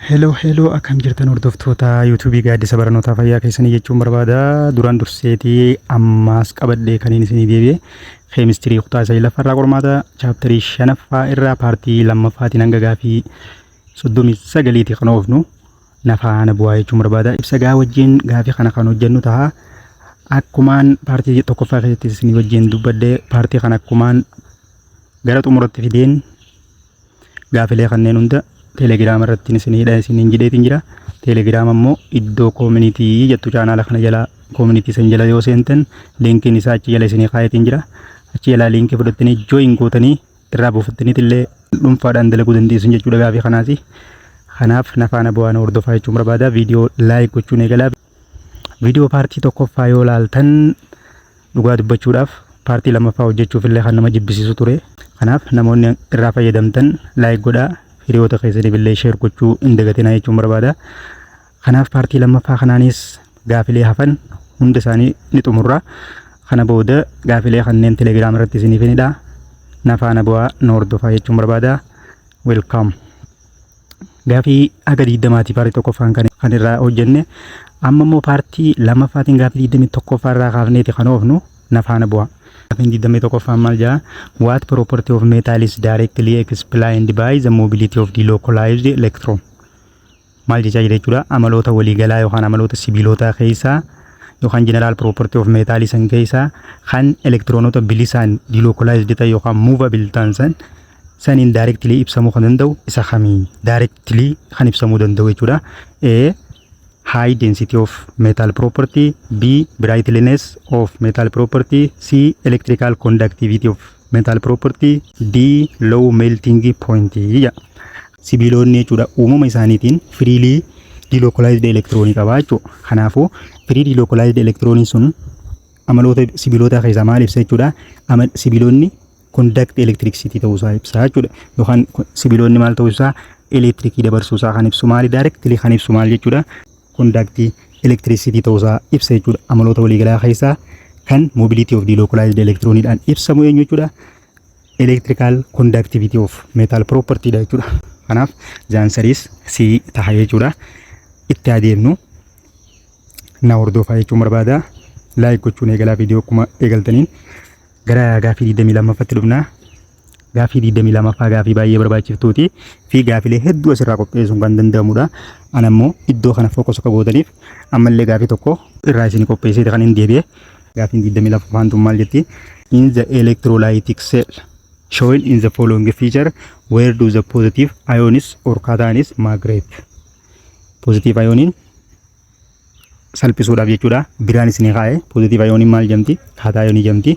Hello akkam jirtan hordoftoota YouTube gaaddisa barnootaa fayyaa keessanii jechuun barbaada. Duraan durseetii ammaas qabadhee kan inni isinii deebi'e keemistirii kutaa 9 qormaata chaaptarii 5ffaa irraa paartii 2ffaatiin hanga gaafii 39 kan oofnu nafaana bu'aa jechuun barbaada. Ibsa gaa wajjin gaafii kana kan hojjennu ta'a. Akkumaan paartii tokkoffaa keessatti isinii wajjin dubbadhee paartii kana akkumaan gara xumuratti fideen gaafilee kanneen hunda Telegram irratti isiniin jedheetiin jira. Telegram ammoo iddoo community jettu chaanaala kana jala community san jala yoo seentan linkiin isaa achi jala isinii kaayetiin jira. Achi jala linkii fudhattanii join gootanii irraa buufattaniit illee dhuunfaadhaan dalaguu dandeessu jechuudha gaafii kanaati. Kanaaf nafaana bu'aan hordofaa jechuun barbaada. Viidiyoo like gochuun eegala. Viidiyoo paartii tokkoffaa yoo laaltan dhugaa dubbachuudhaaf paartii lammaffaa hojjechuuf illee kan nama jibbisiisu ture. Kanaaf namoonni irraa fayyadamtan like godhaa. Hiriyoota keessanii billee share gochuu hin dagatinaa jechuun barbaada. Kanaaf paartii lammaffaa kanaanis gaafilee hafan hunda isaanii ni xumurra. Kana booda gaafilee kanneen Telegram irratti isiniif fidnaa. Nafaana bu'aa nu hordofaa jechuun barbaada. Welcome. Gaafii aga 20 paartii tokkoffaan kan irraa hojjenne amma immoo paartii lammaffaatiin gaafii 21ffaa irraa kaafneeti kan oofnu nafaana bu'aa. What property of metal is directly explained by the mobility of the localized electron? Maal jecha jechuudha amaloota waliigalaa yookaan amaloota sibiilota keessaa yookaan general property of metal san keessaa kan elektiroonota bilisaan delocalized ta'e yookaan movable ta'an san indirectly ibsamuu kan danda'u isa kamii directly kan ibsamuu danda'u jechuudha. A high density of metal property, B brightness of metal property, C electrical conductivity of metal property, D low melting point. Sibiilonni jechuudha uumama isaaniitiin freely delocalized electron qaba jechuudha. Kanaafuu free delocalized electron sun amaloota sibiilota keessaa maal ibsa jechuudha? Sibiilonni conduct electricity ta'uu isaa ibsa jechuudha. Yookaan sibiilonni maal ta'uu isaa elektirikii dabarsuu isaa kan ibsu maali directly kan ibsu maal jechuudha? Conduct electricity ta'uu isaa ibsa jechuudha. Amaloota waliigalaa keessaa kan mobility of delocalized electronidhaan ibsamu eenyu jechuudha? Electrical conductivity of metal property dha jechuudha. Kanaaf the answer is C ta'a jechuudha. Itti adeemnu na hordofaa jechuun barbaada. Like gochuun eegalaa viidiyoo akkuma eegaltaniin gara gaafii 22ffaatti dhufna. Gaafii 22ffaa gaafii baay'ee barbaachiftuuti fi gaafilee hedduu asirraa qopheessuun kan danda'amudha. Ana immoo iddoo kana fokus akka gootaniif ammallee gaafii tokko irraa isin qopheessite kan hin deebi'e. Gaafiin 22ffaan tun maal jetti? In the electrolytic cell shown in the following feature where do the positive ions or cations migrate? Positive ioniin salphisuudhaaf jechuudha. Biraan isin kaa'e positive ioniin maal jedhamti? Kaataayonii jedhamti.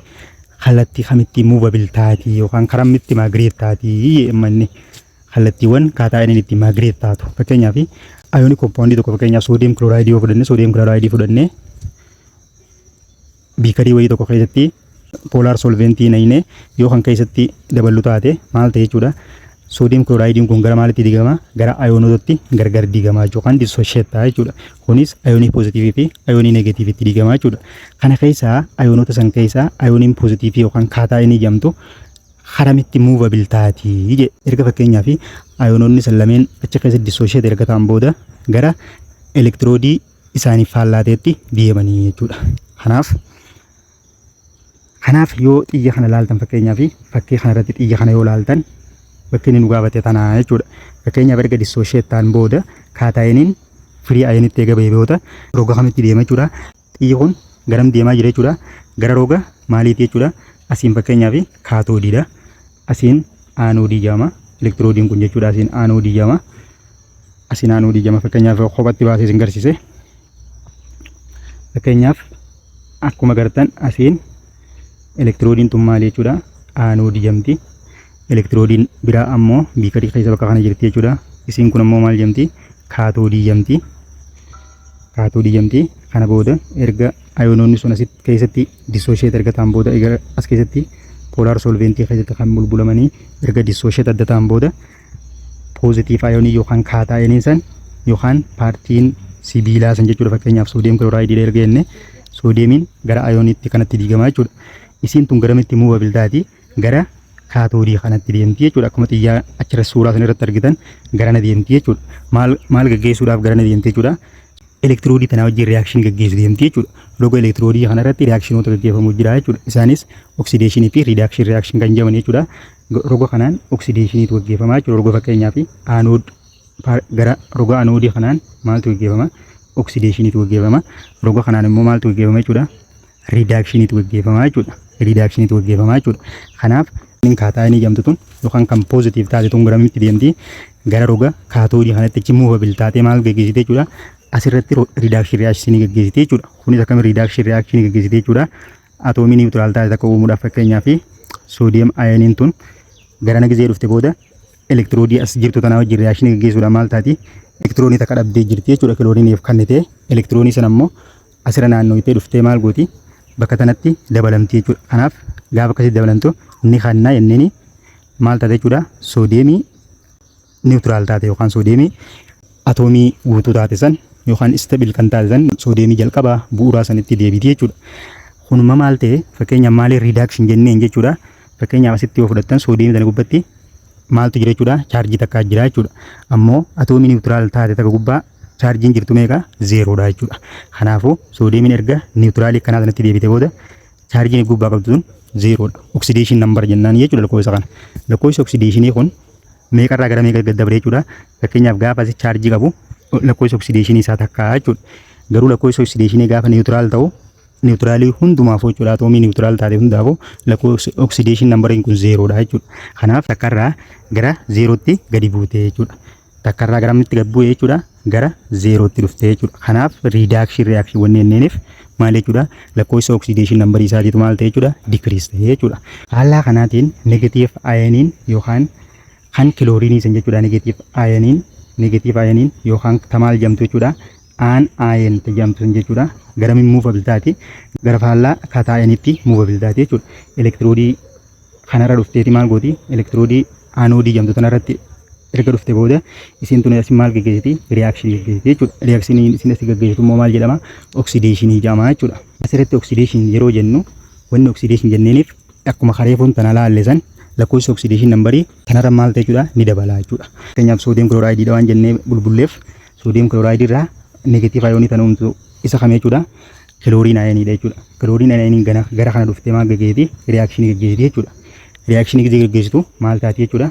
Kallattii kamitti movable taati yookaan karamitti migrate taati manni kallattiiwwan kaataayoniin itti migrate taatu. Fakkeenyaaf ionic compound tokko fakkeenyaaf sodium chloride yoo fudhanne sodium chloride fudhanne biikarii wayii tokko keessatti polar solventii nayne yoo kan keessatti dabalu taate maal ta'e jechuudha? Sodium chloride kun gara maalitti digama? Gara ionotatti gargar digama yookaan dissociate ta'a jechuudha. Kunis ionii positive fi ionii negative itti digama jechuudha. Kana keessaa ionota san keessaa ioniin positive yookaan kaataayinii jedhamtu karamitti movable taati jedhe. Erga fakkeenyaaf iononni san lameen achi keessatti dissociate erga ta'an booda gara elektiroodii isaanii faallaateetti deemanii jechuudha. Kanaaf yoo xiyya kana laaltan fakkeenyaaf fakkii kana irratti xiyya kana yoo laaltan bakki inni nu gaafate tanaa jechuudha. Fakkeenyaaf erga dissociate ta'an booda kaataayiniin free ionitti eega beebi'oota roga kamitti deema jechuudha. Xiyyi kun garam deemaa jira jechuudha? Gara roga maaliiti jechuudha? Asiin fakkeenyaaf kaatoodiidha. Asiin aanoodii jedhama. Elektiroodiin kun jechuudha asiin aanoodii jedhama. Asiin aanoodii jedhama fakkeenyaaf kophatti baasee isin garsiise. Fakkeenyaaf akkuma gartan asiin elektiroodiin tun maali jechuudha? Aanoodii jedhamti. Elektiroodiin biraa ammoo biikarii keessa bakka kana jirti jechuudha. Isiin kun ammoo maal jedhamti? Kaatoodii jedhamti. Kaatoodii jedhamti. Kana booda erga iononni sun asitti keessatti dissociate erga ta'an booda as keessatti polar solventii keessatti kan bulbulamanii erga dissociate adda ta'an booda positive ionii yookaan kaataayiniin san yookaan paartiin sibiilaa san jechuudha. Fakkeenyaaf sodium chloride erga jenne sodiumiin gara ioniitti kanatti diigama jechuudha. Isiin tun garamitti movable taati? Gara kaatoodii kanatti deemti jechuudha. Akkuma xiyyaa achirra suuraa sana irratti argitan garana deemti jechuudha. Maal gaggeessuudhaaf garana deemti jechuudha. Elektiroodii tanaa wajjin reakshinii gaggeessu deemti jechuudha. Logo elektiroodii kana irratti reakshiinoota gaggeeffamu jira jechuudha. Isaanis oksideeshinii fi riidaakshin reakshin kan jedhaman jechuudha. Roga kanaan oksideeshiniitu gaggeeffama jechuudha. Roga fakkeenyaaf aanood gara roga aanoodii kanaan maaltu gaggeeffama? Oksideeshiniitu gaggeeffama. Roga kanaan immoo maaltu gaggeeffama jechuudha? Riidaakshiiniitu gaggeeffama jechuudha. Riidaakshiiniitu gaggeeffama jechuudha. Kanaaf kaataayinii jedhamtu tun yookaan kan poozitiiv taate tun garamitti deemti? Gara roga kaatoodii kanatti achi muuvabil taatee maal gaggeessite jechuudha? Asirratti riidaakshin reakshinii gaggeessite jechuudha. Kunis akkamitti riidaakshin reakshinii gaggeessite jechuudha? Atoomii niwutiraal taate takka uumuudhaaf fakkeenyaaf soodiyem ayoniin tun garana gizee dhufte booda elektiroodii as jirtu tanaa wajjin reakshinii gaggeessuudhaan maal taati? Elektiroonii takka dhabdee jirti jechuudha. Kilooriiniif kannite elektiroonii sana immoo asirra naannoottee dhuftee maal gooti? Bakka tanatti dabalamti jechuudha. Kanaaf gaafa akkasitti dabalamtu ni kannaa jenneen maal taate jechuudha? Soodiyemii niwutiraal taate yookaan soodiyemii atoomii guutuu taate san yookaan istabil kan taate san soodiyemii jalqabaa bu'uuraa sanitti deebiti jechuudha. Kunuma maal ta'e fakkeenyaaf maali riidaakshin jenneen jechuudha. Fakkeenyaaf asitti yoo fudhattan soodiyemii sana gubbatti maaltu jira jechuudha? Chaarjii takka jira jechuudha. Ammoo atoomii niwutiraal taate takka gubbaa chaarjiin jirtu meeqa? Zeeroodha jechuudha. Kanaafuu soodiyemiin erga niwutiraalii kanaa sanatti deebite booda chaarjiin gubbaa qabdu sun zeeroodha. Oksideeshin nambar jennaan jechuudha lakkoofsa kana. Lakkoofsi oksideeshinii kun meeqarraa gara meeqa gaddabare jechuudha. Fakkeenyaaf gaafa asi chaarjii qabu lakkoofsi oksideeshinii isaa takka jechuudha. Garuu lakkoofsi oksideeshinii gaafa niwutiraal ta'u niwutiraalii hundumaaf jechuudha. Atoomii niwutiraal taate hundaafuu lakkoofsi oksideeshin nambariin kun zeeroodha jechuudha. Kanaaf takkarraa gara zeerootti gadi buute jechuudha. Takkarraa garamitti gadi bu'e jechuudha? Gara zeerootti dhufte jechuudha. Kanaaf riidaakshin reakshin wanneeniif maal jechuudha? Lakkoofsa oksideeshin nambarii isaatiitu maal ta'e jechuudha? Dikiriis ta'e jechuudha. Haala kanaatiin negatiif ayoniin yookaan kan kilooriinii san jechuudha. Negatiif ayoniin yookaan tamaal jedhamtu jechuudha. Aan ayen jedhamtu jechuudha. Garamiin muuvabil taati? Gara faallaa kaataayiniitti muuvabil taati jechuudha. Elektiroodii kanarra dhufteeti maal gooti? Elektiroodii aanoodii jedhamtu tanarratti erga dhufte booda isin tun asin maal gaggeessiti? Reakshinii gaggeessiti jechuudha. Reakshinii isin asii gaggeessitu immoo maal jedhama? Oksideeshinii jedhama jechuudha. Asirratti oksideeshin yeroo jennu wanni oksideeshin jenneeniif akkuma kareefuun tana laallesan lakkoofsi oksideeshin nambarii kanarra maal ta'e jechuudha? Ni dabala jechuudha. Fakkeenyaaf soodiyem kiloraayidiidha waan jennee bulbulleef soodiyem kiloraayiidii irraa negatiif ayoonii tan uumtu isa kam jechuudha? Kilooriin ayoniidha jechuudha. Kilooriin ayoniin gara kana dhuftee maal gaggeessiti? Reakshinii gaggeessiti jechuudha. Reakshinii gaggeessitu maal taati jechuudha?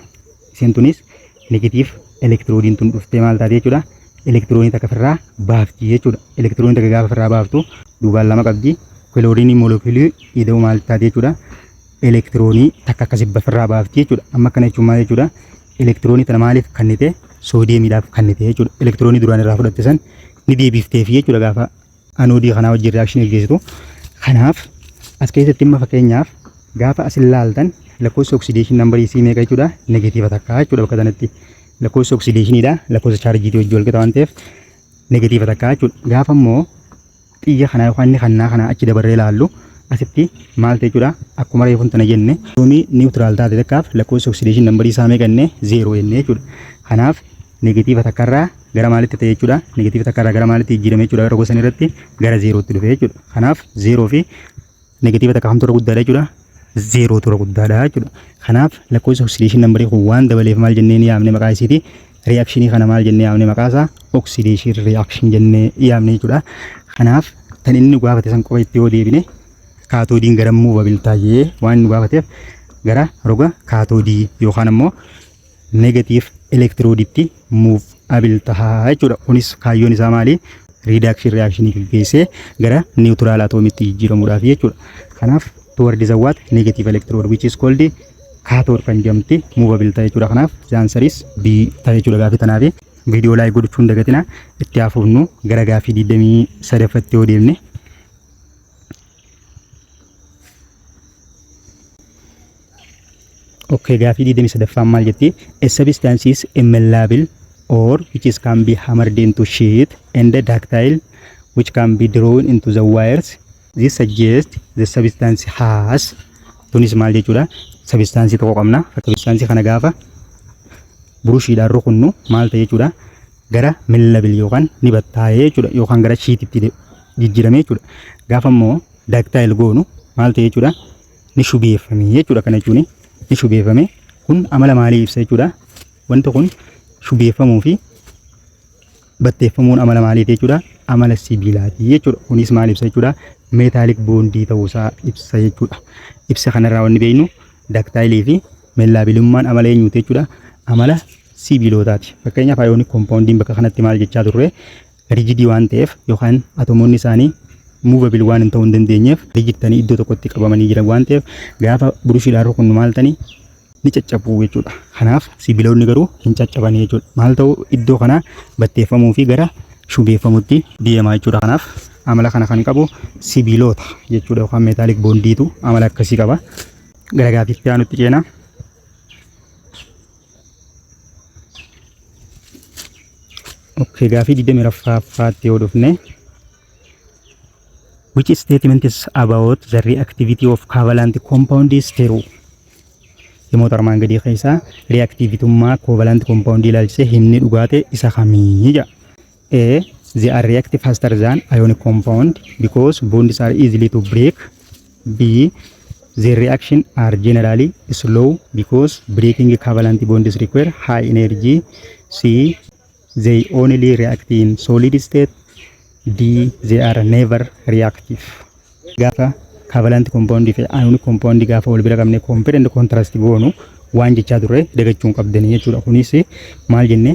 Isin tunis negatiif elektiroodiin tun dhuftee maal taati jechuudha? Elektiroonii takka ofirraa baafti jechuudha. Elektiroonii takka gaafa ofirraa baaftu duubaan lama qabdi. Kilooriinii moolekiyulii ida'u maal taati jechuudha? Elektiroonii takka akkasii ofirraa baafti jechuudha. Amma akkana jechuun maal jechuudha? Elektiroonii tana maaliif kannite? Soodiyemiidhaaf kannite jechuudha. Elektiroonii duraan irraa fudhatte san ni deebifteef jechuudha gaafa anoodii kanaa wajjin reakshinii gaggeessitu. Kanaaf as keessatti imma fakkeenyaaf gaafa as ilaaltan lakkoofsa oksideeshin nambarii isii meeqa jechuudha? Negatiiva takka jechuudha bakka sanatti. Lakkoofsa oksideeshiniidha. Lakkoofsa chaarjiitii wajjin wal qixa waan ta'eef negatiiva takka jechuudha. Gaafa immoo xiyya kanaa yookaan inni kannaa kana achi dabarree ilaallu asitti maal ta'e jechuudha? Akkuma reefuun tana jenne atoomii niwutiraal taate takkaaf lakkoofsa oksideeshin nambarii isaa meeqa jennee zeeroo jennee jechuudha. Kanaaf negatiiva takkarraa gara maalitti ta'e jechuudha? Negatiiva takkarraa gara maalitti jijjiirame jechuudha? Roga san irratti gara zeerootti dhufe jechuudha. Kanaaf zeeroo fi negatiiva takka hamtu irra guddaadha jechuudha. Zeeroo tura guddaadha jechuudha. Kanaaf lakkoofsa oksideeshin nambarii kun waan dabaleef maal jennee ni yaamne maqaa isiiti? Reakshinii kana maal jennee yaamne maqaa isaa? Oksideeshin reakshin jennee yaamne jechuudha. Kanaaf tan inni gaafate san qofa itti yoo deebine kaatoodiin gara muuvabil taayee waan inni gaafateef gara roga kaatoodii yookaan immoo negatiif elektirooditti muuvabil tahaa jechuudha. Kunis kaayyoon isaa maali? Riidaakshin reakshinii gaggeessee gara niwutiraal atoomitti jijjiiramuudhaaf jechuudha. Kanaaf toward the what negative electrode which is called cathode kan jedhamti movable ta'e jechuudha. Kanaaf the answer is B ta'e jechuudha. Gaafii tanaaf viidiyoo laayik godhachuun dagatina. Itti hafuufnu gara gaafii 23ffatti yoo deemne okay, gaafii 23ffaan maal jetti? A substance is immalleable or which is can be hammered into sheet and ductile which can be drawn into the wires. This suggests the substance has tunis maal jechuudha? Substance tokko qabna. Substance kana gaafa burushiidhaan rukunnu maal ta'e jechuudha? Gara millabil yookaan ni battaa'ee jechuudha yookaan gara shiititti jijjiirame jechuudha. Gaafa immoo ductile goonu maal ta'e jechuudha? Ni shubeeffame jechuudha. Kana jechuun ni shubeeffame. Kun amala maalii ibsa jechuudha? Wanti kun shubeeffamuu fi batteeffamuun amala maaliiti jechuudha? Amala sibiilaati jechuudha. Kunis maal ibsa jechuudha? Meetaalik boondii ta'uusaa ibsa jechuudha. Ibsa kanarraa wanni beeknu daktaayilii fi meellaabilummaan amala eenyuuti jechuudha? Amala sibiilotaati. Fakkeenyaaf ayoonik kompoondiin bakka kanatti maal jechaa turre? Rigidii waan ta'eef yookaan atomoonni isaanii muuvabil waan hin ta'uu hin dandeenyeef rigidtanii iddoo tokkotti qabamanii jiran waan ta'eef gaafa burushiidhaan rukunnu maal ta'anii ni caccabu jechuudha. Kanaaf sibiilonni garuu hin caccaban jechuudha. Maal ta'u iddoo kana batteeffamuu fi gara shubeeffamutti deemaa jechuudha. Kanaaf amala kana kan qabu sibiilota jechuudha yookaan meetaalik boondiitu amala akkasii qaba. Gara gaaffiitti aanutti ceena. Okay, gaafii 20 yoo dhufne. Which statement is about the reactivity of covalent compound is true? Yommuu armaan gadii keessaa reactivitummaa covalent compound ilaalchisee himni dhugaate isa kamii jedha. A. They are reactive faster than ionic compound because bonds are easily to break. B. Their reaction are generally slow because breaking covalent bonds require high energy. C. They only react in solid state. D. They are never reactive. Gaafa covalent compound fi ionic compound gaafa wal bira qabne compare and contrast goonu waan jechaa turre dagachuun qabdanii jechuudha. Kunis maal jenne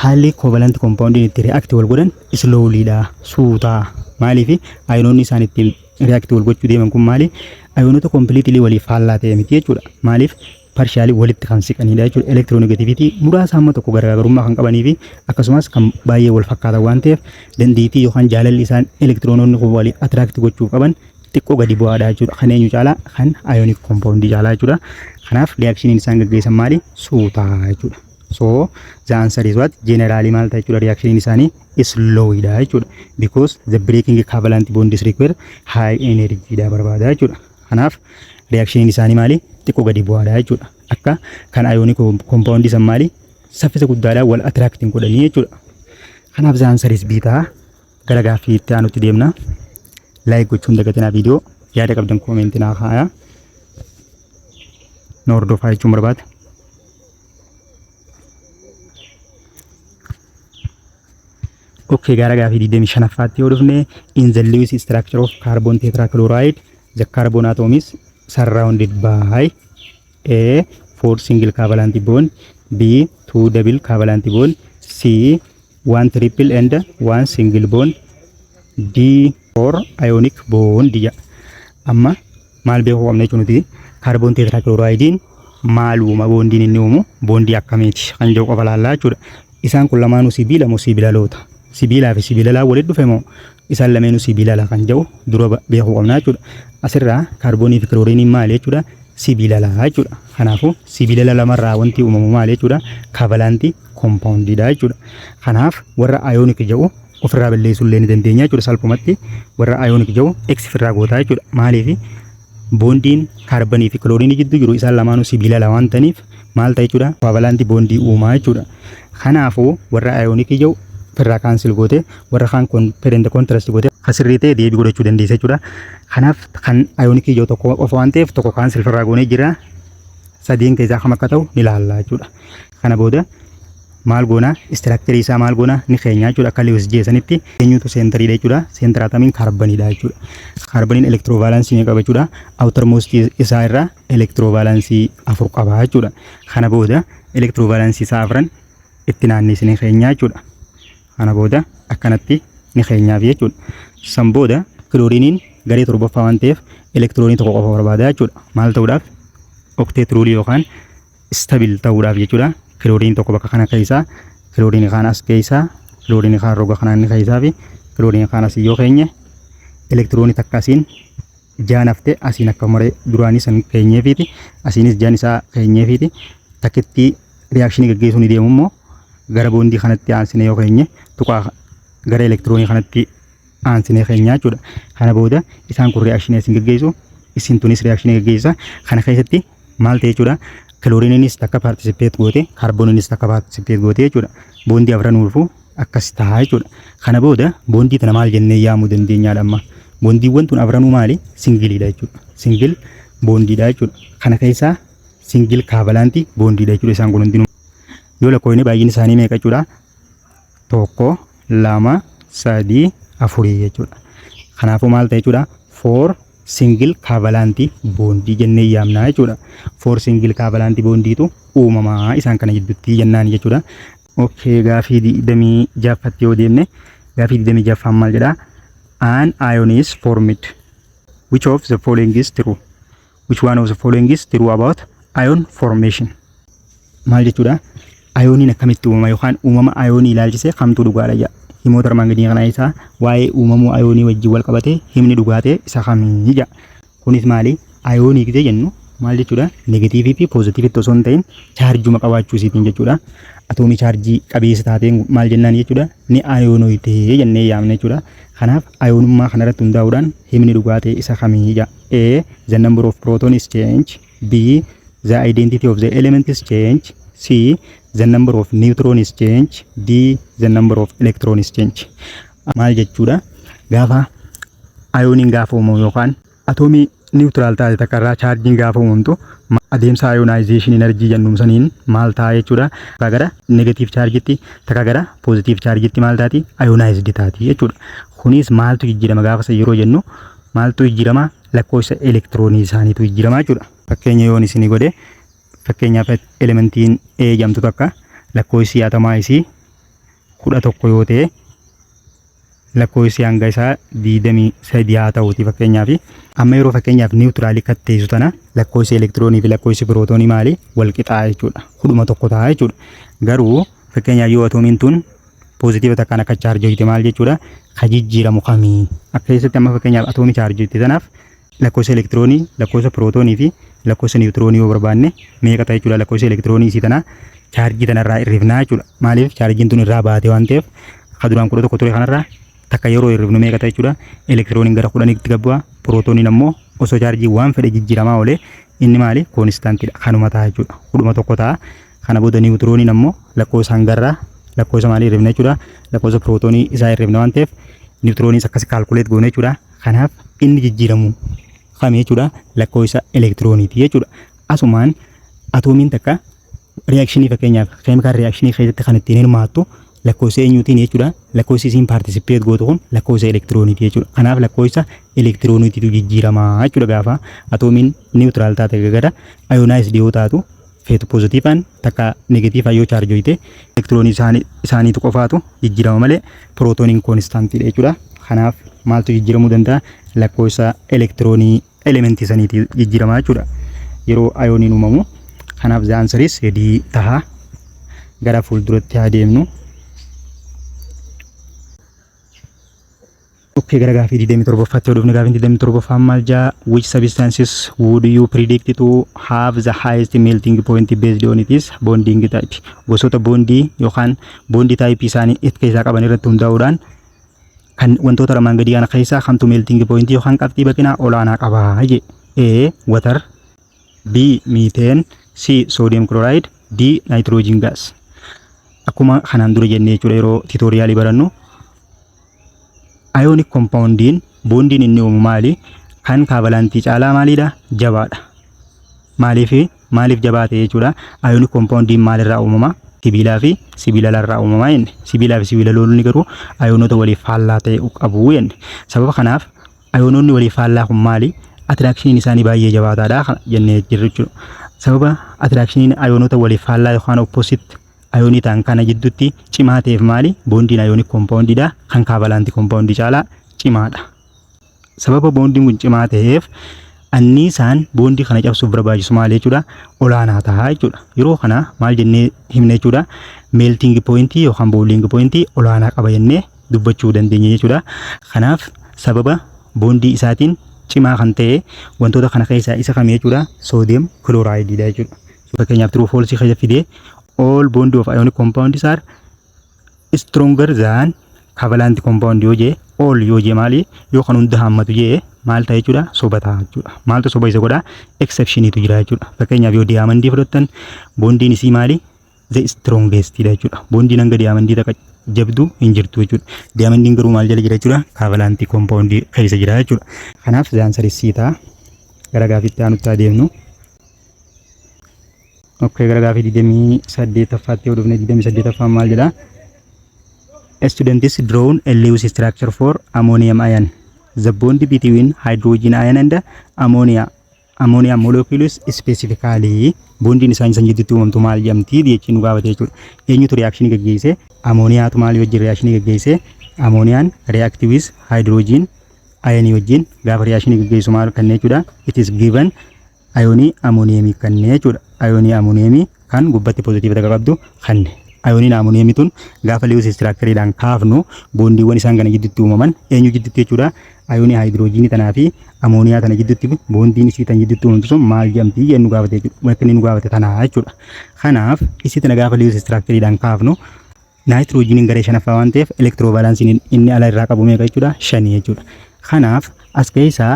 haalli covalent compound itti react wal godhan slowly dha, suutaa. Maaliif ayinoonni isaan ittiin react wal gochuu deeman kun maali? Ayinoota completely waliif faallaa ta'e miti jechuudha. Maaliif partially walitti kan siqanidha jechuudha. Electronegativity muraasa amma tokko garaagarummaa kan qabanii fi akkasumas kan baay'ee wal fakkaatan waan ta'eef dandeettii yookaan jaalalli isaan elektiroononni kun waliin attract gochuu qaban xiqqoo gadi bu'aadha jechuudha. Kan eenyu caalaa? Kan ionic compound caalaa jechuudha. Kanaaf reactioniin isaan gaggeessan maali? Suutaa jechuudha. So the answer is what? Generally maal ta'a jechuudha? Reactioniin isaanii slowidha jechuudha. Because the breaking covalent bonds require high energy dha barbaada jechuudha. Kanaaf reactioniin isaanii maali? Xiqqoo gadi bu'aadha jechuudha. Akka kan ionic compound san maali? Saffisa guddaadhaan wal attracting godhanii jechuudha. Kanaaf the answer is B ta'a. Gara gaaffii itti aanutti deemna. Like gochuun dagatinaa viidiyoo yaada qabdan koomentii naa kaa'aa. Na hordofaa jechuun barbaada. Okay, gara gaafii 25 yoo dhufne in the Lewis structure of carbon tetrachloride the carbon atom is surrounded by A. 4 single covalent bond, B. 2 double covalent bond, C. 1 triple and 1 single bond, D. 4 ionic bond. Amma maal beekuu qabna jechuun nuti carbon tetrachloride maaluma bondiin inni uumu bondii akkamiiti kan jedhu qofa laallaa jechuudha. Isaan kun lamaanuu sibiila moo sibiilaloota? Sibiilaa fi sibiilalaa walitti dhufe moo isaan lameenuu sibiilala kan jedhu dura beekuu qabna jechuudha. Asirraa kaarboonii fi kilooriiniin maali jechuudha? Sibiilalaa jechuudha. Kanaafuu sibiilala lamarraa wanti uumamu maali jechuudha? Covalent compoundidha jechuudha. Kanaaf warra ionic jedhu ofirraa balleessuu illee ni dandeenya jechuudha. Salphumatti warra ionic jedhu X ofirraa gootaa jechuudha. Maaliif bondiin kaarboonii fi kilooriinii jidduu jiru isaan lamaanuu sibiilala waan ta'aniif maal ta'a jechuudha? Covalent bondii uumaa jechuudha. Kanaafuu warra ionic jedhu ofirraa cancel goote warra kaan compare and contrast goote kasirrii ta'e deebii godhachuu dandeessa jechuudha. Kanaaf kan ionic jedhu tokko qofa waan ta'eef tokko cancel ofirraa goonee jira. Sadeen keessaa kam akka ta'u ni ilaalla jechuudha. Kana booda maal goona? Structure isaa maal goona? Ni keenya jechuudha. Akka Lewis jeesanitti eenyutu seentariidha jechuudha. Seentara atamiin kaarboniidha jechuudha. Kaarboniin elektiroovaalaansii ni qaba jechuudha. Outermost isaa irraa elektiroovaalaansii 4 qaba jechuudha. Kana booda elektiroovaalaansii isaa 4 itti naanneessine keenya jechuudha. Kana booda akkanatti ni keenyaaf jechuudha. San booda kilooriiniin garee torbaffaa waan ta'eef elektiroonii tokko qofa barbaada jechuudha. Maal ta'uudhaaf? Octet rule yookaan stabil ta'uudhaaf jechuudha. Kilooriin tokko bakka kana keessaa, kilooriin kaan as keessaa, kilooriin kaan roga kanaan keessaa fi kilooriin kaan as yoo keenye elektiroonii takka asiin jaan hafte asiin akka maree duraanii san keenyeefiiti. Asiinis jaan isaa keenyeefiiti. Takkitti reakshinii gaggeessuu ni deemu immoo gara bondii kanatti aansine yoo keenye tuqaa gara elektiroonii kanatti aansine keenya jechuudha. Kana booda isaan kun reakshinii asiin gaggeessu, isin tunis reakshinii gaggeessa. Kana keessatti maal ta'e jechuudha? Kilooriiniinis takka participate goote, kaarbooniinis takka participate goote jechuudha. Bondii afran ulfu akkas ta'a jechuudha. Kana booda bondii tana maal jennee yaamuu dandeenyaadha amma? Bondiiwwan tun afranuu maali? Singiliidha jechuudha. Singil bondiidha jechuudha. Kana keessaa single covalent bondii dha jechuudha isaan kun hundinuu. Yoo lakkoofne baay'inni isaanii meeqa jechuudha? 1 2 3 4 jechuudha. Kanaafuu maal ta'e jechuudha? 4 single covalent bondii jennee yaamna jechuudha. 4 single covalent bondiitu uumamaa isaan kana gidduutti jennaan jechuudha. Okay, gaafii 26tti yoo deemne gaafii 26 maal jedha? An ion is formed. Which of the following is true? Which one of the following is true about ion formation? Maal jechuudha? Ioniin akkamitti uumama yookaan uumama ionii ilaalchisee kamtu dhugaadha jedha. Himoota armaan gadii kana isaa waa'ee uumamuu ionii wajjin wal qabatee himni dhugaatee isa kamii jedha. Kunis maali? Ionii gidee jennu maal jechuudha? Negatiivii fi poozitiivii osoo hin ta'in chaarjuma qabaachuu isiitiin jechuudha. Atoomii chaarjii qabeessa taateen maal jennaan jechuudha? Ni ionoitee jennee yaamna jechuudha. Kanaaf ionummaa kanarratti hundaa'uudhaan himni dhugaatee isa kamii jedha. A, the number of protons change. B, the identity of the elements change. C, the number of neutrons change. D, the number of electrons change. Maal jechuudha? Gaafa ioniin gaafa uumamu yookaan atoomii neutral taate takka irraa chaarjiin gaafa uumamtu adeemsa ionization energy jennum saniin maal ta'a jechuudha? Takka gara negative chargetti takka gara positive chargetti maal taati? Ionized taati jechuudha. Kunis maaltu jijjiirama gaafa yeroo jennu maaltu jijjiirama? Lakkoofsa elektiroonii isaaniitu jijjiirama jechuudha. Fakkeenya yoon isin godhe fakkeenyaaf elementiin A jedhamtu takka lakkoofsi atomaa isii 11 yoo ta'e lakkoofsi hanga isaa 23 haa ta'uuti fakkeenyaaf. Amma yeroo fakkeenyaaf niwutiraalii katteessu tana lakkoofsi elektiroonii fi lakkoofsi pirootoonii maali? Wal qixaa jechuudha. 11 ta'a jechuudha. Garuu fakkeenyaaf yoo atoomiin tun poozitiiva takkaan akka chaarjii maal jechuudha? Ka jijjiiramu kamii? Akka keessatti amma fakkeenyaaf atoomii chaarjii tanaaf lakkoofsa elektiroonii, lakkoofsa pirootoonii fi lakkoofsa niwutiroonii yoo barbaanne meeqa ta'a jechuudha? Lakkoofsa elektiroonii isii tana chaarjii tanarraa hirrifnaa jechuudha. Maaliif chaarjiin tun irraa baatee waan ta'eef ka duraan 11 ture kanarraa takka yeroo hirrifnu meeqa ta'a jechuudha? Elektirooniin gara 10tti gabbu'a, pirootooniin ammoo osoo chaarjii waan fedhe jijjiiramaa oolee inni maali? Koonistaantidha. Kanuma ta'a jechuudha. 11 ta'a. Kana booda niwutirooniin ammoo lakkoofsa hangarraa lakkoofsa maalii hirrifna jechuudha? Lakkoofsa pirootoonii isaa hirrifna waan ta'eef niwutirooniis akkas kaalkuleet goone jechuudha. Kanaaf inni jijjiiramu kami jechuudha? Lakkoofsa elektirooniiti jechuudha. Asumaan atoomiin takka reakshinii fakkeenyaaf keemikaal reakshinii keessatti kan ittiin hirmaattu lakkoofsa eenyuutiin jechuudha? Lakkoofsi isiin paartisipeet gootu kun lakkoofsa elektirooniiti jechuudha. Kanaaf lakkoofsa elektirooniitiitu jijjiiramaa jechuudha gaafa atoomiin niwutiraal taate gara ayonaayisd yoo taatu feetu poozitiivaan takka negatiivaa yoo chaarjooyite elektiroonii isaaniitu qofaatu jijjiirama malee pirootooniin koonistaantiidha jechuudha. Kanaaf maaltu jijjiiramuu danda'a? Lakkoofsa elektiroonii elementii saniitii jijjiiramaa jechuudha yeroo ayooniin uumamu. Kanaaf the answer is D taha. Gara fuulduratti haa deemnu. Okay, gara gaafii 27ffatti hodhufne gaafii 27ffaan maal jaa? Which substances would you predict to have the highest melting point based on its bonding type? Gosoota bondii yookaan bondii taayipii isaanii itti keessaa qaban irratti hundaa'uudhaan kan wantoota armaan gadii kana keessaa kamtu melting point yookaan qabxii baqinaa olaanaa qaba je? A, water. B, methane. C, sodium chloride. D, nitrogen gas. Akkuma kanaan dura jennee jechuudha yeroo tiitoriyaalii barannu ionic compoundiin bondiin inni uumu maali? Kan kaabalantii caalaa maalidha? Jabaadha. Maaliif jabaa ta'e jechuudha? Ionic compoundiin maalirraa uumama? Sibiilaa fi sibiila irraa uumama jenne. Sibiilaa fi sibiila loolni garuu ionoota waliif faallaa ta'e qabu jenne. Sababa kanaaf ionoonni waliif faallaa kun maali? Atiraakshiniin isaanii baay'ee jabaataadha jennee jirru jechuudha. Sababa atiraakshiniin ionoota waliif faallaa yookaan opposite ionii ta'an kana jidduutti cimaa ta'eef maali? Bondiin ionic compoundidha. Kan kaabalantii compoundii caalaa cimaadha. Sababa bondiin kun cimaa ta'eef anniisaan bondii kana cabsuuf barbaachisu maali jechuudha? Olaanaa ta'a jechuudha. Yeroo kana maal jennee himne jechuudha? Melting point yookaan boiling point olaanaa qaba jennee dubbachuu dandeenya jechuudha. Kanaaf sababa bondii isaatiin cimaa kan ta'e wantoota kana keessaa isa kamii jechuudha? Sodium chloride dha jechuudha. Fakkeenyaaf true false keessa fidee all bond of ionic compounds are stronger than covalent compound yoo jee all yoo jee maali? Yoo kan hunda hammatu jee maal ta'e jechuudha? Soba ta'a jechuudha. Maaltu soba isa godha? Exceptionitu jira jechuudha. Fakkeenyaaf yoo diyaamandii fudhattan bondiin isii maali? The strongest dha jechuudha. Bondiin hanga diyaamandii takka jabdu hin jirtu jechuudha. Diyamandiin garuu maal jala jira jechuudha? Kaabalantii compound keessa jira jechuudha. Kanaaf the answer is C ta'a. Gara gaafiitti aanutti deemnu. Okay, gara gaafii 28ffatti odufne 28ffaan maal jedha? Students drawn a loose structure for ammonium ion. The bond between hydrogen ion and ammonia molecules specifically bondiin isaan san jidduutti uumamtu maal jedhamti jechuun nu gaafate jechuudha. Eenyutu reakshinii gaggeesse? Ammoniyaatu maal wajjin reakshinii gaggeesse? Ammoniyaan react with hydrogen ion wajjin gaafa reakshinii gaggeessu maal kannee jechuudha. It is given ayonii ammoniumii kannee jechuudha. Ayonii ammoniumii kan gubbatti pozitiivii qabdu kanne. Ayoniin ammoniumii tun gaafa loose structureedhaan kaafnu bondiiwwan isaan kana jidduutti uumaman eenyu jidduutti jechuudha. Ayonii hydrogenii tanaa fi ammoniyaa tana jidduutti bondiin isii tan jidduutti uumamtu sun maal jedhamti jennu gaafate jechuudha. Bakka inni nu gaafate tanaa jechuudha. Kanaaf isii tana gaafa loose structureedhaan kaafnu naayitiroojiiniin garee shanaffaa waan ta'eef elektiroovaalaansiin inni ala irraa qabu meeqa jechuudha? 5 jechuudha. Kanaaf as keessaa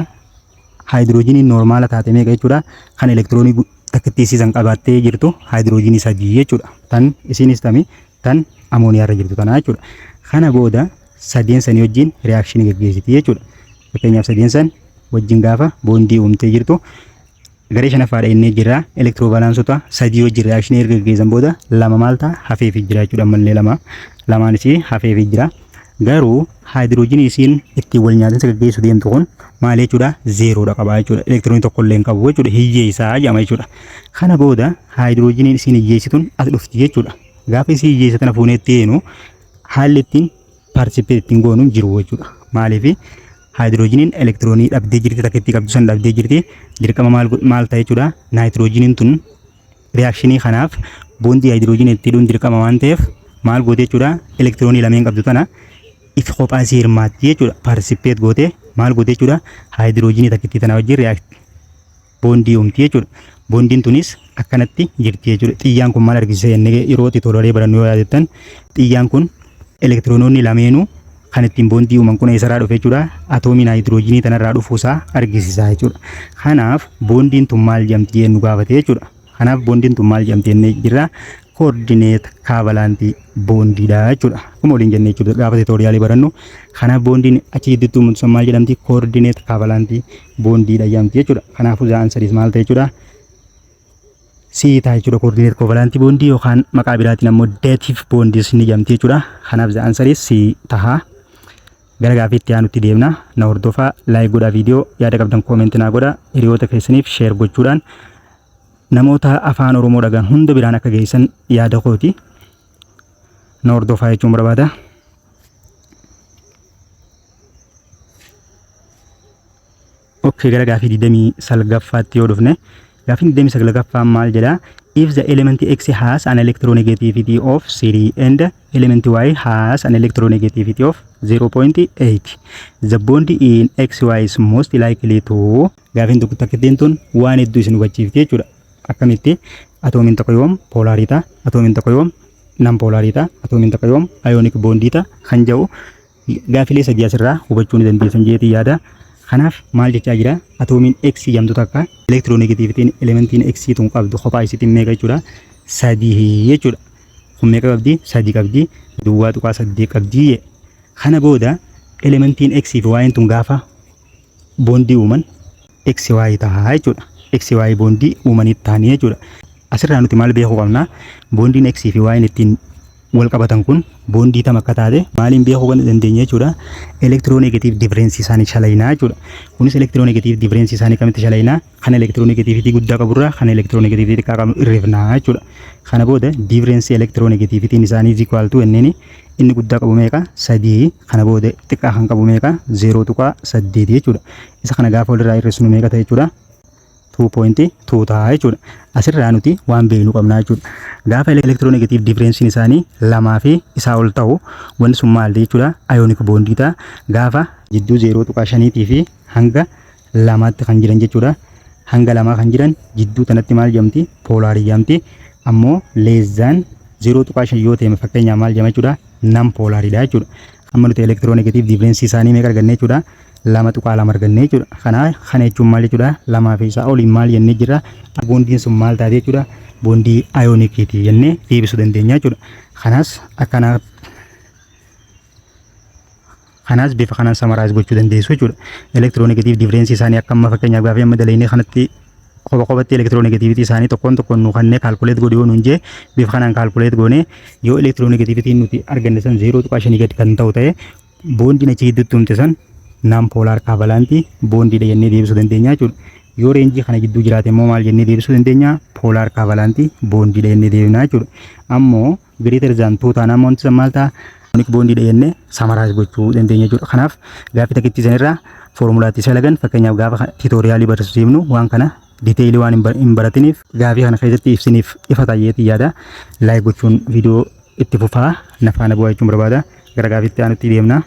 hydrogenii normaala taate meeqa jechuudha? Kan elektiroonii takkittiisiisan qabattee jirtu hydrogenii 3 jechuudha. Tan isinis tami tan ammoniyaa irra jirtu tanaa jechuudha. Kana booda sadeen sanii wajjin reakshinii gaggeessiti jechuudha. Fakkeenyaaf sadeen san wajjin gaafa boondii uumtee jirtu garee shanaffaadha inni jira elektiroovaalaansota 3 wajjin reakshinii erga gaggeessan booda lama maal ta'a hafeef jira jechuudha. Ammallee lamaan isii hafeef jira. Garuu hydrogenii isiin ittiin wal nyaatinsa gaggeessu deemtu kun maal jechuudha? 0dha qaba jechuudha. Elektiroonii tokko illee hin qabu jechuudha. Hiyyeessaa jedhama jechuudha. Kana booda hydrogeniin isiin hiyyeessituun as dhufti jechuudha. Gaafa isii hiyyeessa tana fuunee itti eenu haalli ittiin participate ittiin goonuun jiru jechuudha. Maaliif hydrogeniin elektiroonii dhabdee jirti takka itti qabdu san dhabdee jirti. Dirqama maal ta'a jechuudha? Naayitiroojiiniin tun reakshinii kanaaf boondii hydrogenii itti hidhuun dirqama waan ta'eef maal goote jechuudha? Elektiroonii lameen qabdu tana if kophaa isii hirmaatti jechuudha. Participate goote maal goote jechuudha? Hydrogenii takkitti tana wajjin react boondii uumti jechuudha. Boondiin tunis akkanatti jirti jechuudha. Xiyyaan kun maal argisiisa jennee yeroo tiitooraalee barannu yoo yaadattan xiyyaan kun elektiroononni lameenuu kan ittiin boondii uuman kun eessarraa dhufe jechuudha? Atoomiin hydrogenii tanarraa dhufuusaa argisiisa jechuudha. Kanaaf boondiin tun maal jedhamti jennu gaafate jechuudha. Kanaaf boondiin tun maal jedhamti jennee jirra? Coordinate covalent bondiidha jechuudha. Akkuma waliin jennee jechuudha gaafa tiitooriyaalii barannu. Kanaaf boondiin achi gidduutti uumamtu sun maal jedhamti? Coordinate covalent bondiidha jedhamti jechuudha. Kanaafuu za'aan sadiis maal ta'e jechuudha? Siita jechuudha. Coordinate covalent bondii yookaan maqaa biraatiin ammoo dative bondiis ni jedhamti jechuudha. Kanaaf za'aan sadiis si taha. Gara gaafiitti aanutti deemna. Na hordofaa laayik godhaa viidiyoo yaada qabdan koomentii naa godhaa. Hiriyoota keessaniif sheer gochuudhaan namoota afaan Oromoo dhagaan hunda biraan akka geessan yaada kooti. Na hordofaa jechuun barbaada. Okay, gara gaafii 29ffaatti yoo dhufne gaafii 29ffaan maal jedha? If the element X has an electronegativity of 3 and element Y has an electronegativity of 0.8, the bond in XY is most likely to gaafiin tokko takkittiin tun waan hedduu isin hubachiifti jechuudha. Akkamitti atoomiin tokko yoom poolaariidha, atoomiin tokko yoom nan poolaariidha, atoomiin tokko yoom ayoonik boondiidha kan jedhu gaafilee sadii asirraa hubachuu ni dandeessan jeetii yaada. Kanaaf maal jechaa jira? Atoomiin X jedhamtu takka elektiroonegatiivitiin elementiin X tun qabdu kophaa isiitiin meeqa jechuudha? 3 jechuudha. Kun meeqa qabdi? 3 qabdi. Duwwaa tuqaa 8 qabdi. Kana booda elementiin X fi Y tun gaafa boondii uuman XY ta'a jechuudha. XY boondii uumanii ta'anii jechuudha. Asirraa nuti maal beekuu qabna? Boondiin X fi Y ittiin wal qabatan kun boondii tam akka taate maaliin beekuu kan dandeenya jechuudha? Elektiroonegatiiv differensii isaanii shalaynaa jechuudha. Kunis elektiroonegatiiv differensii isaanii kamitti shalaynaa? Kan elektiroonegatiivitii guddaa qaburraa kan elektiroonegatiivitii xiqqaa qabu irreefnaa jechuudha. Kana booda differensii elektiroonegatiivitiin isaanii is equal to inni guddaa qabu meeqa? 3. Kana booda xiqqaa kan qabu meeqa? 0.8 jechuudha. Isa kana gaafa walirraa hir'isnu meeqa ta'e jechuudha? 2.2 ta'a jechuudha. Asirraa nuti waan beeknu qabna jechuudha. Gaafa elektiroonegatiiv differensiin isaanii lamaa fi isaa ol ta'u wanti sun maal jechuudha? Ayoonik boondii ta'a. Gaafa jidduu 0.5 fi hanga 2tti kan jiran jechuudha. Hanga 2 kan jiran jidduu tanatti maal jedhamti? Poolaarii jedhamti. Ammoo leezaan 0.5 yoo ta'e fakkeenyaaf maal jedhama jechuudha? Nan poolaariidha jechuudha. Amma nuti elektiroonegatiiv differensii isaanii meeqa arganne jechuudha? 2.2 arganne jechuudha. Kana jechuun maal jechuudha? 2 fi isaa oliin maal jennee jirra? Boondiin sun maal taate jechuudha? Boondii ayoonikiiti jennee deebisuu dandeenya jechuudha. Kanaas bifa kanaan samaraayis gochuu dandeessu jechuudha. Elektiroonegatiiv differensii isaanii akka amma fakkeenyaaf gaafii amma dalaynee kanatti qobatti electronegativity isaanii tokkoon nu kannee calculate godhuu nu nje bifa kanaan calculate goone yoo electronegativity nuti arganne san 0.5 gad kan ta'u ta'e bondii achi gidduutti humte san non polar covalent bondii dha jennee deebisuu dandeenya jechuudha. Yoo range kana gidduu jiraate immoo maal jennee deebisuu dandeenya polar covalent bondii dha jennee deebina jechuudha. Ammoo greater than 2 taanaan immoo wanti san maal ta'a ionic bondii dha jennee summarize gochuu dandeenya jechuudha. Kanaaf gaaffii takkitti sanirraa formulaatti isa lagan fakkeenyaaf gaafa tutorialii barsiisnu waan kana detail waan hin baratiniif gaaffii kana keessatti ibsiniif ifa ta'eeti yaada. Like gochuun video itti fufaa nafaana bu'aa jechuun barbaada. Gara gaaffiitti aanutti deemna.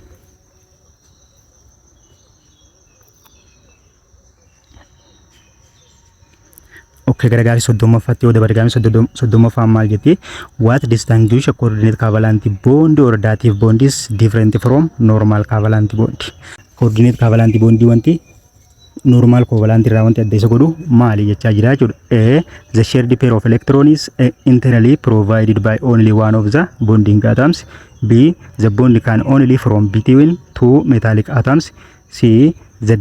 Okay, gara gaaffii 30ffaatti yoo dabarre gaaffii 30ffaan maal jetti? What distinguish a coordinate covalent bond or dative bond is different from normal covalent bond? Coordinate covalent bond wanti normal covalent irraa wanti adda isa godhu maali jechaa jira jechuudha. A, the shared pair of electrons is internally provided by only one of the bonding atoms. B, the bond can only form between two metallic atoms. C, the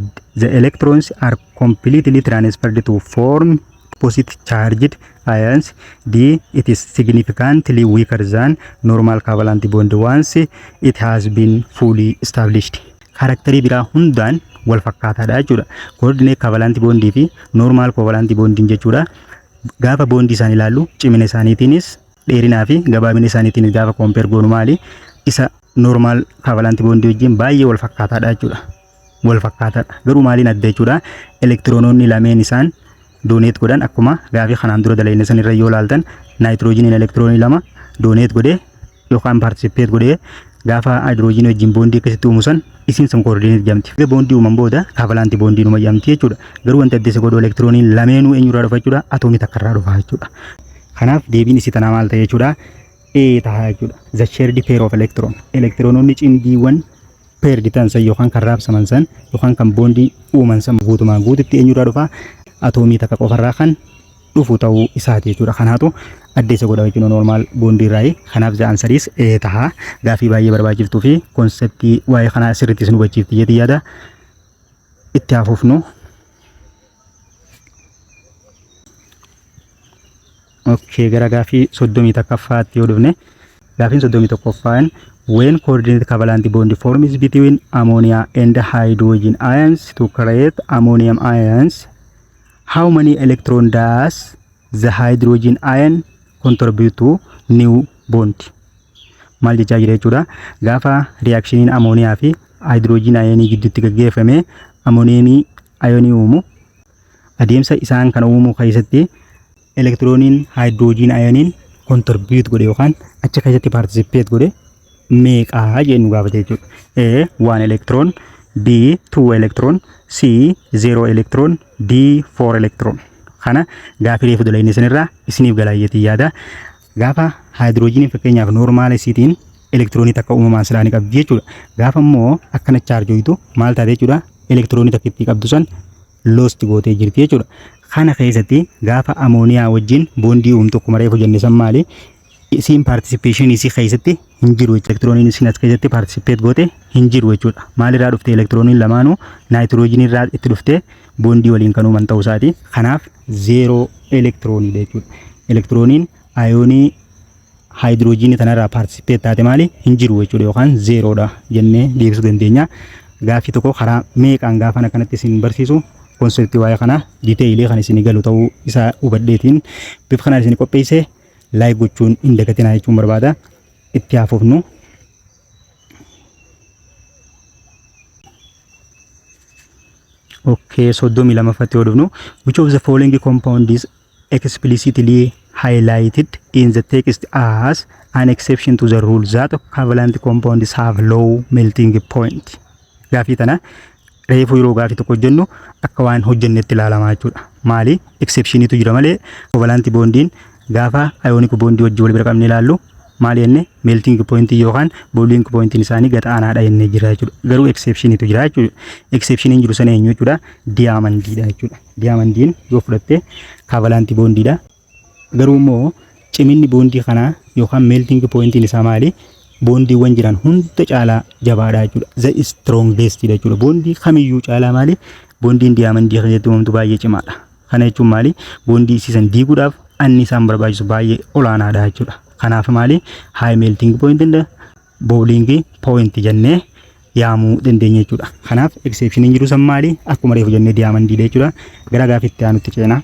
electrons are completely transferred to form positive charged ions. D, it is significantly weaker than normal covalent bond once it has been fully established. Karakterii biraa hundaan wal fakkaataadha jechuudha. Coordinate covalent bondii fi normal covalent bondiin jechuudha. Gaafa bondii isaan ilaallu cimina isaaniitiinis dheerinaa fi gabaabina isaaniitiinis gaafa compare goonu maali isa normal covalent bondii wajjin baay'ee wal fakkaataadha jechuudha. Wal fakkaataadha. Garuu maaliin adda jechuudha? Elektiroononni lameen isaan donate godhan akkuma gaaffii kanaan dura dalayne san irra yoo ilaaltan nitrogen elektiroonii lama donate godhee yookaan participate godhee gaafa hydrogen wajjin bondii akkasitti uumu san isin sun coordinate jedhamti. Bondii uuman booda covalent bondii numa jedhamti jechuudha. Garuu wanti adda isa godhu elektirooniin lameenuu eenyurraa dhufa jechuudha? Atomii takkarraa dhufa jechuudha. Kanaaf deebiin isii tanaa maal ta'e jechuudha? A ta'a jechuudha. The shared pair of electron. Elektiroononni cimdiiwwan paired ta'an san yookaan kan raabsaman san yookaan kan bondii uuman san guutumaan guututti eenyurraa dhufa? Atomii takka qofarraa kan dhufu ta'uu isaati jechuudha. Kanaatu adda isa godha jechuudha normal bondii irraa. Kanaaf the answer is A ta'a. Gaaffii baay'ee barbaachiftuu fi konseptii waa'ee kanaa sirriitti isin hubachiifti jedhee yaada. Itti hafuufnu. Okay, gara gaaffii 31ffaatti yoo dhufne gaaffiin 31ffaan when coordinate covalent bond forms between ammonia and hydrogen ions to create ammonium ions, how many electron does the hydrogen ion contribute to new bond? Maal jechaa jira jechuudha. Gaafa reactioniin ammoniyaa fi hydrogen ionii gidduutti gaggeeffame ammonium ionii uumu adeemsa isaan kana uumuu keessatti elektirooniin hydrogen ioniin contribute godhe yookaan acha keessatti participate godhe meeqaa jennu gaafate jechuudha. A 1 electron, B 2 electron, C 0 electron, D 4 electron. Kana gaafilee fudulayne sanirraa isiniif galaayetii yaada. Gaafa hydrogen fakkeenyaaf normal isiitiin elektiroonii takka uumamaan silaanii qabdi jechuudha. Gaafa immoo akkana charge hoyitu maal taate jechuudha? Elektiroonii takka itti qabdu san lost gootee jirti jechuudha. Kana keessatti gaafa ammoniyaa wajjin bondii uumtu akkuma reefu jenne san maali? Isin participation isii keessatti hin jiru jechuudha. Elektirooniin isin as keessatti participate goote hin jiru jechuudha. Maalirraa dhufte elektirooniin lamaanuu nitrogen irraa itti dhufte bondii waliin kan uuman ta'uu isaati. Kanaaf 0 elektirooniidha jechuudha. Elektirooniin ayonii hydrogen tanarraa participate taate maali? Hin jiru jechuudha yookaan 0dha jennee deebisuu dandeenya. Gaaffii tokko karaa meeqaan gaafana kanatti isin barsiisu konseptii waa'ee kana detailii kan isin galu ta'uu isaa hubadheetiin bifa kanaan isin qopheesse like gochuun hin dagatinaa jechuun barbaada. Itti hafuufnu. Okay, 32ffaatti yoo dhufnu which of the following compound is explicitly highlighted in the text as an exception to the rule that covalent compounds have low melting point? Gaaffii tana reefu yeroo gaaffii tokko hojjennu akka waan hojjennetti ilaalamaa jechuudha. Maali? Exceptionitu jira malee covalent bondiin gaafa ionic bondii wajjin wal bira qabne ilaallu maali jenne melting point yookaan boiling point isaanii gad aanaadha jennee jira jechuudha. Garuu exceptionitu jira jechuudha. Exceptioniin jiru sana eenyu jechuudha? Diamandiidha jechuudha. Diamandiin yoo fudhatte covalent bondiidha. Garuu immoo ciminni bondii kanaa yookaan melting point isaa maali? Bondiiwwan jiran hunda caalaa jabaadha jechuudha. The strongest jechuudha. Bondii kamiyyuu caalaa maali? Bondiin diamandii keessatti uumamtu baay'ee cimaadha. Kana jechuun maali? Bondii isiisan diiguudhaaf annisaan barbaachisu baay'ee olaanaadha jechuudha. Kanaaf maali? High melting point and boiling point jennee yaamuu dandeenya jechuudha. Kanaaf exception jiru san maali? Akkuma reefu jennee diamandii jechuudha. Gara gaafitti aanutti ceena.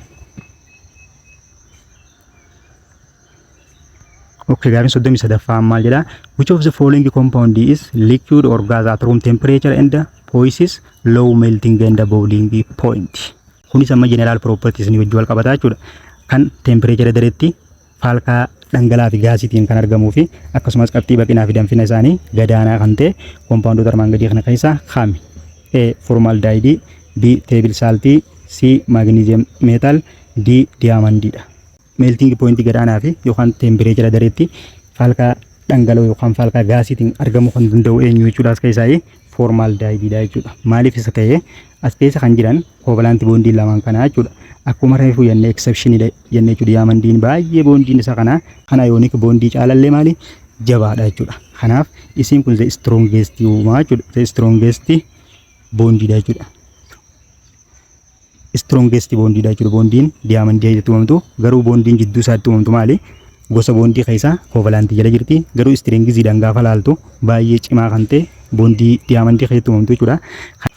Okay, gaafin 33 maal jedha? Which of the following compound is liquid or gas at room temperature and possesses low melting and boiling point? Kunis amma general properties ni wajjin wal qabataa jechuudha. Kan temperature dareetti faalkaa dhangala'aa fi gaasiitiin kan argamuu fi akkasumas qabxii baqinaa fi danfina isaanii gadaanaa kan ta'e compoundoota armaan gadii kana keessaa kami? A formaldehyde, B table salt, C magnesium metal, D diamandii dha. Melting point gadaanaa fi yookaan temperature dareetti faalkaa dhangala'oo yookaan faalkaa gaasiitiin argamuu kan danda'u eenyu jechuudha. As keessaa formaldehyde dha jechuudha. Maaliif isa ta'e as keessa kan jiran covalent bondii lamaan kana jechuudha. Akkuma reefu jennee exception jennee jechuudha. Diamandiin baay'ee bondiin isa kana ionic bondii caalallee maali jabaadha jechuudha. Kanaaf isiin kun the strongest uumaa jechuudha. The strongest bondii dha jechuudha. Strongest bondii dha jechuudha. Bondiin diamandii jedhamtu uumamtu garuu bondiin jidduu isaatti uumamtu maali? Gosa bondii keessaa covalent jala jirti. Garuu stringiidhaan gaafa laaltu baay'ee cimaa kan ta'e bondii diamandii keessatti uumamtu jechuudha.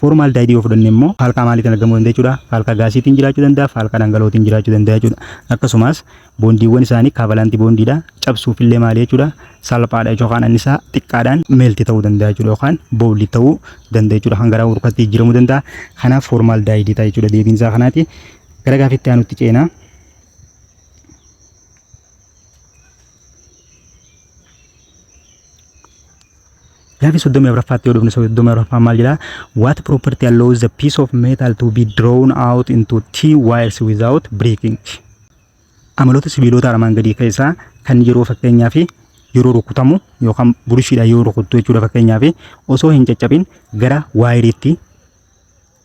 Formaldehyde yoo fudhanne immoo faalkaa maaliitiin argamuu danda'a jechuudha. Faalkaa gaasiitiin jiraachuu danda'a, faalkaa dhangala'ootiin jiraachuu danda'a jechuudha. Akkasumas bondiiwwan isaanii covalent bondiidha. Cabsuuf illee maali jechuudha. Salphaadha yookaan annisaa xiqqaadhaan meelti ta'uu danda'a jechuudha yookaan boolii ta'uu danda'a jechuudha. Hangara urkatti jijjiiramuu danda'a. Kanaaf formaldehyde ta'a jechuudha. Deebiin isaa kanaati. Gara gaafitti aanutti ceena. Gaafi 34 yoo dhufne 34 maal jedha? What property allows the piece of metal to be drawn out into thin wires without breaking? Amaloota sibiilota armaan gadii keessaa kan yeroo fakkeenyaa fi yeroo rukutamu yookaan burushiidhaan yoo rukuttu jechuudha fakkeenyaa fi osoo hin caccabin gara waayiriitti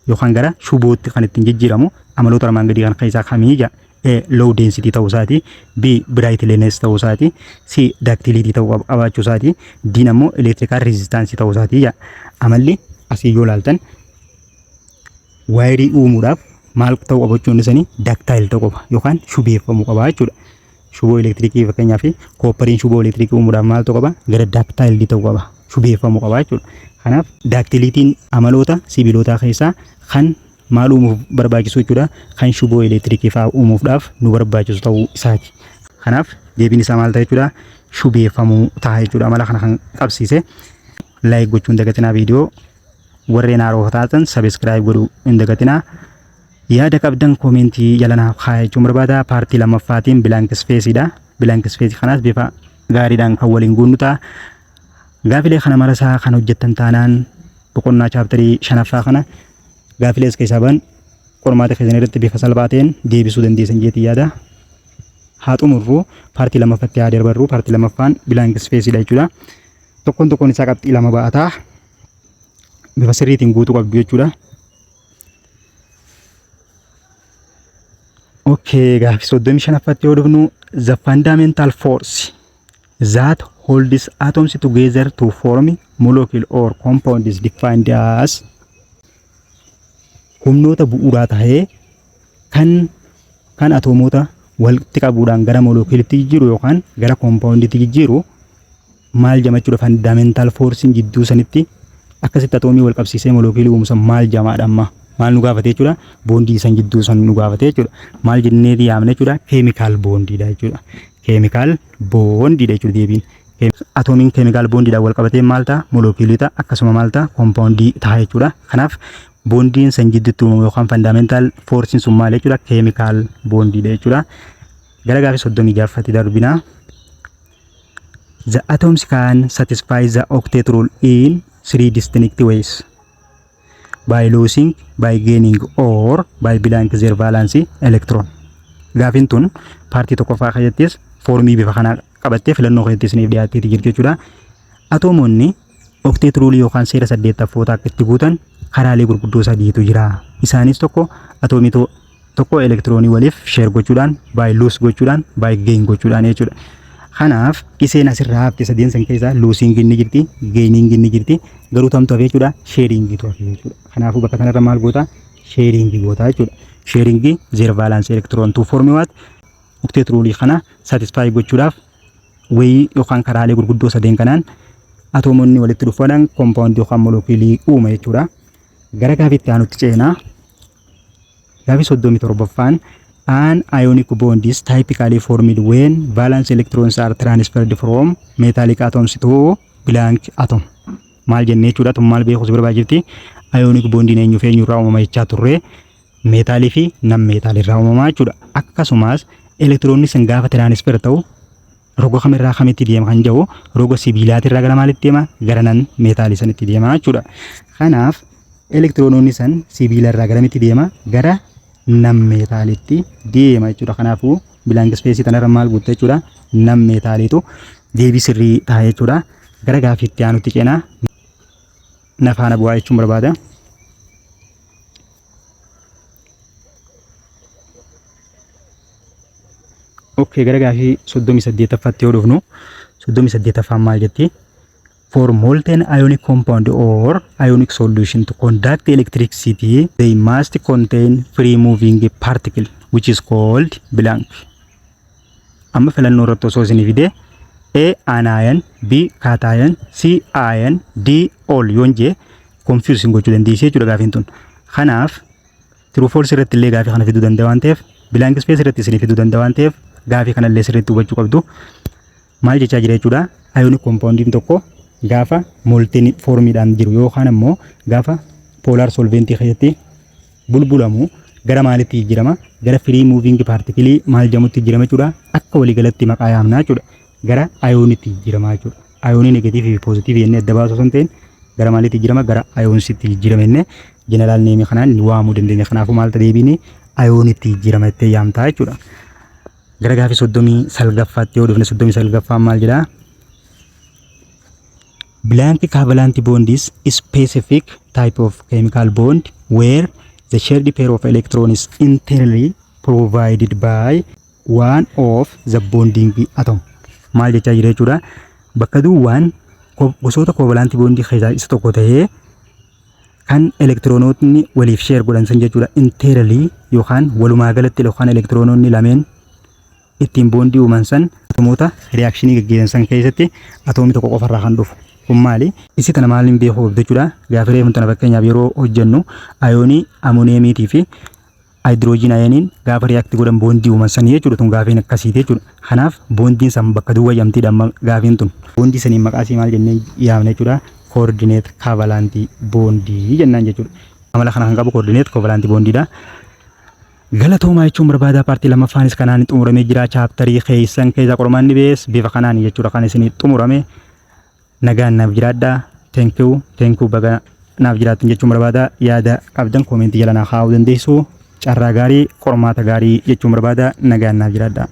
yookaan gara shubootti kan ittiin jijjiiramu amaloota armaan gadii kan keessaa kamii jedha? A low density ta'uu isaati, B brightness ta'uu isaati, C ductility ta'uu qabaachuu isaati, D ammoo electrical resistance ta'uu isaati jedha. Amalli asii yoo ilaaltan waayirii uumuudhaaf maal ta'uu qabaachuu isaanii ductile ta'uu qaba yookaan shubeeffamuu qaba jechuudha. Shuboo elektirikii fakkeenyaaf kooperiin shuboo elektirikii uumuudhaaf maal ta'uu qaba? Gara ductile ta'uu qaba, shubeeffamuu qaba jechuudha. Kanaaf ductility'n amaloota sibiilotaa keessaa kan maal uumuuf barbaachisu jechuudha. Kan shuboo elektirikii fa'aa uumuudhaaf nu barbaachisu ta'uu isaati. Kanaaf deebiin isaa maal ta'a jechuudha? Shubeeffamuu ta'a jechuudha. Amala kana kan qabsiise like gochuun dagatinaa viidiyoo warreen haaroo taatan subscribe godhuu hin dagatinaa. Yaada qabdan koomentii jalanaaf kaa'aa jechuun barbaada. Paartii lammaffaatiin blank space dha. Blank space kanaas bifa gaariidhaan kan waliin guunnu ta'a. Gaafilee kana marasaa kan hojjettan taanaan boqonnaa chaaptarii 5ffaa kana gaafilee keessaa ban qormaata keessan irratti bifa salphaa ta'een deebisuu dandeessan jeetii yaada. Haa xumurru paartii lammaffaatti haa darbarru. Paartii lammaffaan blank space dha jechuudha. Tokkoon isaa qabxii 2 ba'ataa bifa sirriitiin guutuu qabdu jechuudha. Okay, gaafi 35ffaatti yoo dhufnu the fundamental force that holds atoms together to form molecule or compound is defined as humnoota bu'uuraa ta'ee kan atoomoota walitti qabuudhaan gara moleculeetti jijjiiru yookaan gara compounditti jijjiiru maal jamachuudha? Fundamental force jidduu sanitti akkasitti atoomii wal qabsiisee moleculee uumusan maal jamaadha? Amma maal nu gaafate jechuudha? Bondii san jidduu san nu gaafate jechuudha. Maal jenneeti yaamne jechuudha? Chemical bondii dha jechuudha. Chemical bondii dha jechuudha deebiin. Atoomiin chemical bondiidhaan wal qabatee maal ta'a? Moleculeeta akkasuma maal ta'a? Compoundii ta'a jechuudha. Kanaaf bondiin san jidduutti uumamu yookaan fundamental force sun maal jechuudha? Chemical bondii dha jechuudha. Gara gaafi 36ffaatti darbina. The atoms can satisfy the octet rule in 3 distinct ways: by losing, by gaining, or by blank their valence electron. Gaafin tun paartii tokkoffaa keessattis foormii bifa kana qabattee filannoo keessatti isiniif dhiyaattee jirti jechuudha. Atoomoonni octet rule yookaan seera 8ffootaa akka itti guutan karaalee gurguddoo sadiitu jira. Isaanis tokko atoomii tokko elektiroonii waliif share gochuudhaan, by lose gochuudhaan, by gain gochuudhaan jechuudha. Kanaaf iseen asirraa hafte sadeen san keessaa losing ni jirti, gaining ni jirti, garuu tamtu hafe jechuudha, sharing tu hafe jechuudha. Kanaafuu bakka kanarra maal goota? Sharing goota jechuudha. sharing their valence electron to form what octet rule kana satisfy gochuudhaaf way yookaan karaalee gurguddoo sadeen kanaan atomonni walitti dhufuudhaan compound yookaan molecular uuma jechuudha. Gara gaafiitti aanutti ceenaa. Gaafii 37ffaan an ionic bond is typically formed when valence electrons are transferred from metallic atoms to blank atom. Maal jennee jechuudha tun maal beekuus barbaachifti. Ionic bond eenyu fi eenyu irraa uumama jechaa turre meetaalii fi nam meetaalii irraa uumama jechuudha. Akkasumas elektiroonni san gaafa transfer ta'u roga kamirraa kamitti deema kan jedhu roga sibiilaati irraa gara maalitti deema gara nan meetaalii sanitti deema jechuudha. Kanaaf elektiroononni san sibiila irraa gara mitti deema gara nam meetaalitti deema jechuudha. Kanaafuu blank space tanarra maal guutte jechuudha nam meetaaliitu deebii sirrii ta'a jechuudha. Gara gaafiitti aanutti ceenaa nafaana bu'aa jechuun barbaada. Okay, gara gaafii 38ffaatti yoo dhufnu 38ffaan maal jetti? For molten ionic compound or ionic solution to conduct electricity, they must contain free moving particle which is called blank. Amma filannoo irratti osoo isin fide A anion, B cation, C ion, D all yoon jee confusing gochuu dandeessee jechuudha gaafiin tun. Kanaaf true false irratti illee gaafii kana fiduu danda'a waan ta'eef blank space irratti isin fiduu danda'a waan ta'eef gaafii kana illee sirriitti hubachuu qabdu. Maal jechaa jira jechuudha ionic compoundiin tokko gaafa molten formiidhaan jiru yookaan ammoo gaafa polar solventii keessatti bulbulamu gara maalitti jijjiirama gara free moving particle maal jedhamutti jijjiirama jechuudha. Akka waliigalatti maqaa yaamnaa jechuudha. Gara ionitti jijjiirama jechuudha. Ionii negatiivii fi poozitiivii jennee adda baasuu osoo hin ta'in gara maalitti jijjiirama gara ionsitti jijjiirama jennee jeneraal neemii kanaan waamuu dandeenya. Kanaafuu maal ta'e deebiin ionitti jijjiirama jettee yaamtaa jechuudha. Gara gaafii 39ffaatti yoo dhufne 39ffaan maal jedhaa? Blank covalent bond is a specific type of chemical bond where the shared pair of electrons is internally provided by one of the bonding atom. Maal jechaa jira jechuudha? Bakka duwwaan gosoota covalent bondii keessaa isa tokko ta'ee kan elektiroonotni waliif share godhan san jechuudha. Internally yookaan walumaa galatti yookaan elektiroononni lameen ittiin bondii uuman san atomoota reakshinii gaggeessan san keessatti atomii tokko qofarraa kan dhufu. Kun maali? Isi kana maaliin beekuu jechuudha. Gaafa reefu tana fakkeenyaaf yeroo hojjennu ayoonii amooniyeemiitii fi hydrogen ayoniin gaafa react godhan bondii uuman san jechuudha. Tun gaafiin akkasiiti jechuudha. Kanaaf bondiin san bakka duwwaa yamtiidhaan gaafiin tun. Bondii saniin maqaasii maal jennee yaamna jechuudha? Coordinate covalent bondii jennaan jechuudha. Amala kana kan qabu coordinate covalent bondiidha. Galatoomaa jechuun barbaada paartii lammaffaanis kanaan xumuramee jira. Chaaptarii keessan keessa qormaanni bees bifa kanaan jechuudha kan isin xumurame. Nagaan naaf jiraadhaa. Thank you baga naaf jiraattan jechuun barbaada. Yaada qabdan koomentii jala naa kaa'uu dandeessu. Carraa gaarii qormaata gaarii jechuun barbaada. Nagaan naaf jiraadhaa.